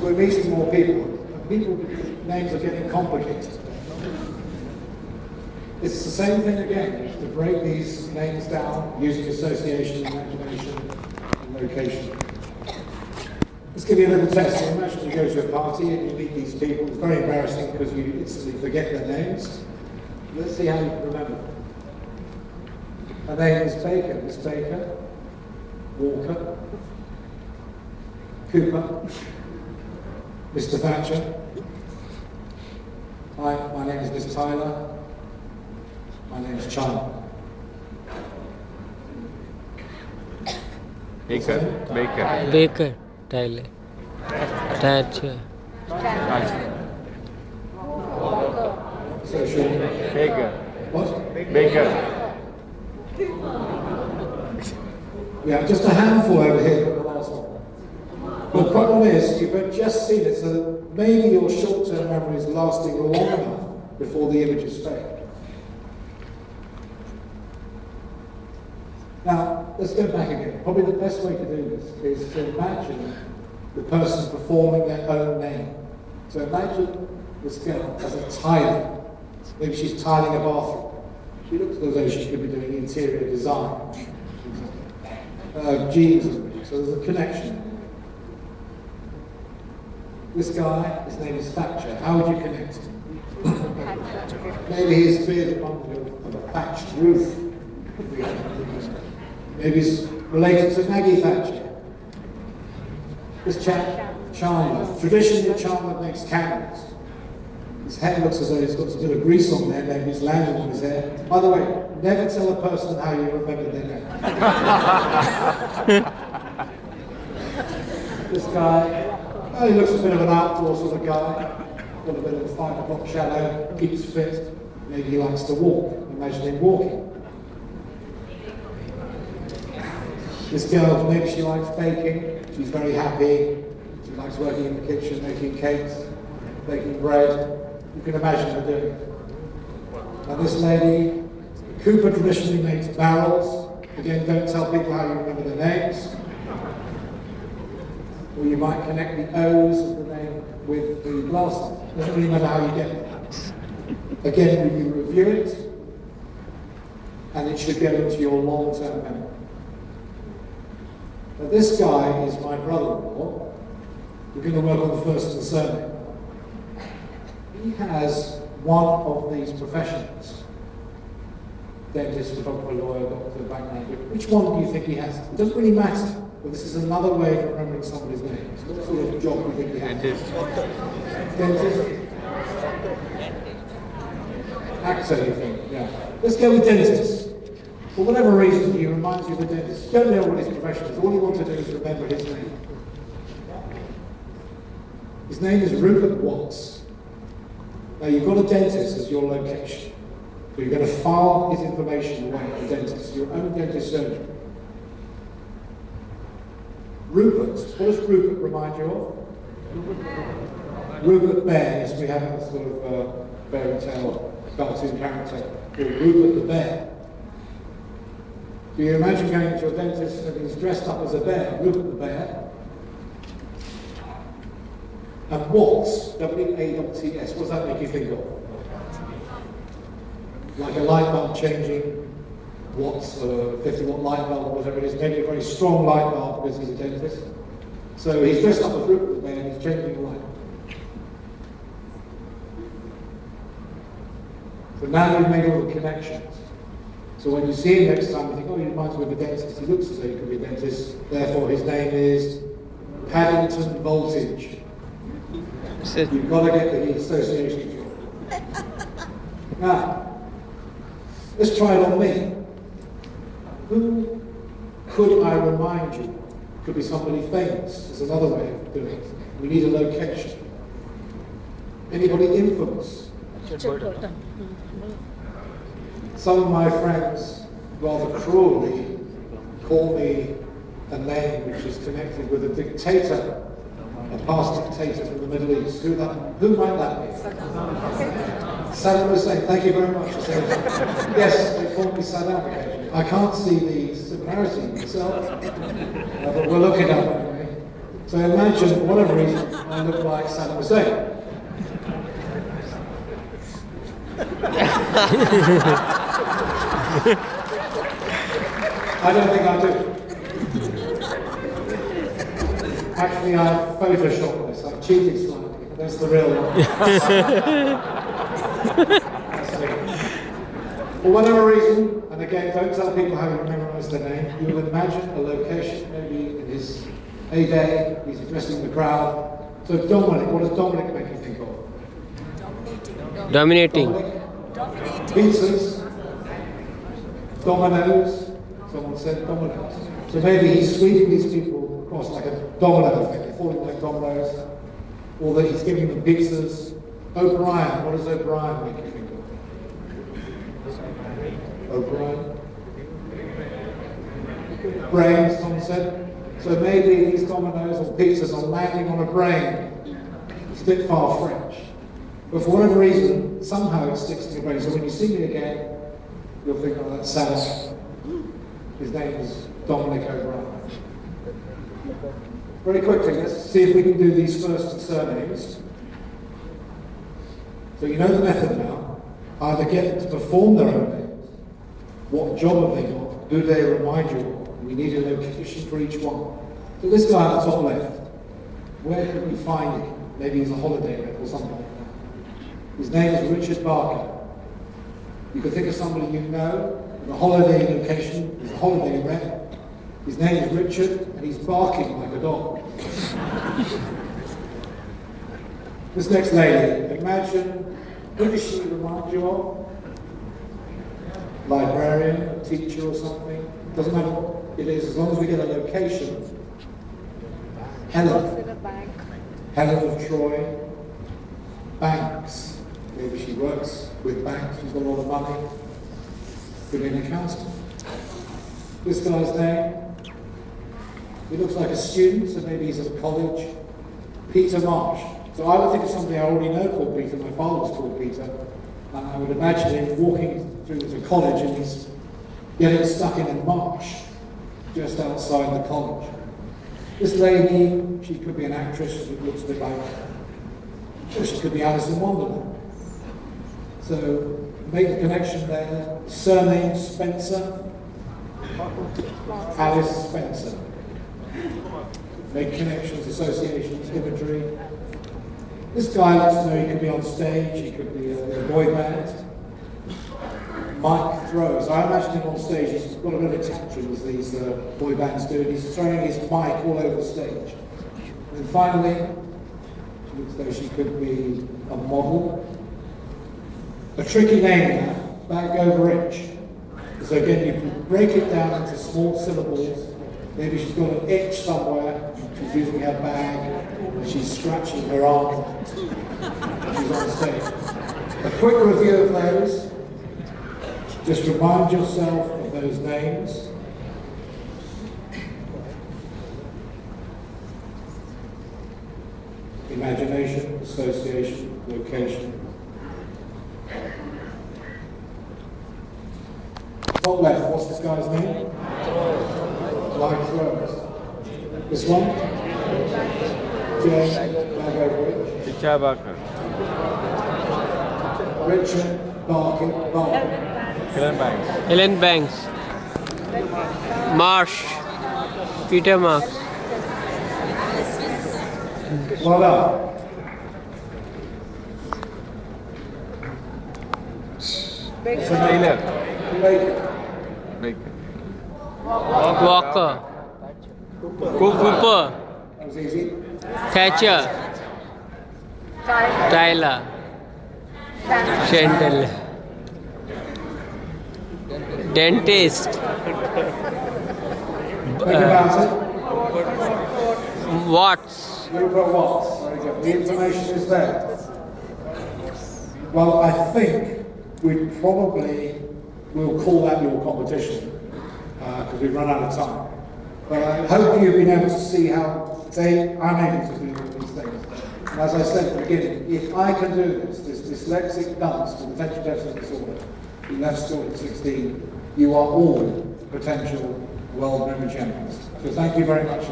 So we're meeting more people. People's names are getting complicated. It's the same thing again, to break these names down using association, imagination, and location. Let's give you a little test. So imagine you go to a party and you meet these people. It's very embarrassing because you instantly forget their names. Let's see how you can remember them. Her name is Baker. Miss Baker, Walker, Cooper, Mr. Thatcher. Hi, my name is Miss Tyler. My name is China. Baker, Tyler. Thatcher. So short. Baker. What? Baker. Yeah, just a handful over here for the last one. The problem is, you've just seen it, so maybe your short-term memory is lasting long enough before the images fade. Now, let's go back again. Probably the best way to do this is to imagine the person performing their own name. So imagine this girl as a tiler. Maybe she's tiling a bathroom. She looks as though she could be doing interior design. Jeans, so there's a connection. This guy, his name is Thatcher. How would you connect him? Maybe he's bearded under a thatched roof. Maybe he's related to Maggie Thatcher. This chap, Chandler. Traditionally, Chandler makes candles. His hair looks as though he's got a bit of grease on there, maybe it's landed on his hair. By the way, never tell a person how you remember their name. This guy, well, he looks a bit of an outdoor sort of guy. Got a bit of a 5 o'clock shadow, keeps fit. Maybe he likes to walk. Imagine him walking. This girl, maybe she likes baking. She's very happy. She likes working in the kitchen, making cakes, baking bread. You can imagine her doing it. And this lady, Cooper traditionally makes barrels. Again, don't tell people how you remember their names. Or you might connect the O's of the name with the last name. Doesn't really matter how you get it. Again, you review it, and it should go into your long-term memory. But this guy is my brother-in-law. We're going to work on the first and the surname. He has one of these professions. Dentist, photographer, lawyer, doctor, bank manager. Which one do you think he has? It doesn't really matter, but this is another way of remembering somebody's name. So what sort of job do you think he has? Dentist. Actor, you think? Yeah. Let's go with dentist. For whatever reason, he reminds you of the dentist. You don't know what his profession is. All you want to do is remember his name. His name is Rupert Watts. Now, you've got a dentist as your location. So you're going to file his information away at the dentist, your own dentist surgery. Rupert. What does Rupert remind you of? Rupert Bear. Yes, we have a sort of fairy tale cartoon character called Rupert the Bear. Do you imagine going to your dentist and he's dressed up as a bear, Rupert the Bear? And Watts, W-A-T-S, what does that make you think of? Like a light bulb changing, Watts, 50-watt light bulb, or whatever it is, maybe a very strong light bulb because he's a dentist. So he's dressed up as Rupert the Bear and he's changing the light. So now you've made all the connections. So when you see him next time, you think, oh, he reminds me of a dentist. He looks as though he could be a dentist. Therefore, his name is Paddington Voltage. You've got to get the association. Now, let's try it on me. Who could I remind you? Could be somebody famous. There's another way of doing it. We need a location. Anybody infamous? Some of my friends rather cruelly call me a name which is connected with a dictator, a past dictator from the Middle East. Who might that be? Saddam Hussein. Thank you very much for saying that. Yes, they call me Saddam occasionally. I can't see the similarity myself, but we'll look it up anyway. So imagine, for whatever reason, I look like Saddam Hussein. I don't think I do. Actually, I photoshopped this. I cheated slightly. That's the real one. That's me. For whatever reason, and again, don't tell people how you memorize their name, you will imagine a location, maybe in his heyday, he's addressing the crowd. So Dominic, what does Dominic make you think of? Dominating. Dominic? Pizzas, dominoes, someone said dominoes. So maybe he's sweeping these people across like a domino effect, they're falling like dominoes, or that he's giving them pizzas. O'Brien, what does O'Brien make you think of? O'Brien? Brains, someone said. So maybe these dominoes or pizzas are landing on a brain. It's a bit far French. But for whatever reason, somehow it sticks to your brain. So when you see me again, you'll think, oh, that's Saddam. His name is Dominic O'Brien. Very quickly, let's see if we can do these first surnames. So you know the method now. Either get them to perform their own names. What job have they got? Who do they remind you of? We need a location for each one. So this guy at the top left, where can we find him? Maybe he's a holiday rep or something like that. His name is Richard Barker. You can think of somebody you know, the holiday location, he's a holiday rep. His name is Richard, and he's barking like a dog. This next lady, imagine, who does she remind you of? Librarian, a teacher or something. Doesn't matter what it is, as long as we get a location. Helen. Helen of Troy. Banks. Maybe she works with banks, she's got a lot of money. Could be an accountant. This guy's name, he looks like a student, so maybe he's at college. Peter Marsh. So I would think of somebody I already know called Peter. My father was called Peter. And I would imagine him walking through to college and he's getting stuck in a marsh just outside the college. This lady, she could be an actress, it looks a bit like, or she could be Alice in Wonderland. So make the connection there. Surname Spencer. Alice Spencer. Make connections, associations, imagery. This guy lets us know he could be on stage, he could be a boy band. Mike throws. I imagine him on stage, he's got a bit of a tantrum as these boy bands do, and he's throwing his mic all over the stage. And finally, it looks though she could be a model. A tricky name now, back over rich. So again, you can break it down into small syllables. Maybe she's got an itch somewhere, she's using her bag, and she's scratching her arm. She's on stage. A quick review of those. Just remind yourself of those names. Imagination, association, location. Top left, what's this guy's name? Like throws. This one? Jain, bag over it. Richard Barker. Richard Barker. Helen Banks. Helen Banks. Marsh. Peter Marks. Well done. Taylor. Baker. Walker. Cooper. That was easy. Thatcher. Tyler. Shandel. Dentist. Think about it. Watts. Rupert Watts. Very good. The information is there. Well, I think we probably will call that your competition because we've run out of time. But I hope you've been able to see how I'm able to do all these things. And as I said at the beginning, if I can do this dyslexic dance with attention deficit disorder, you left school at 16, you are all potential world memory champions. So thank you very much.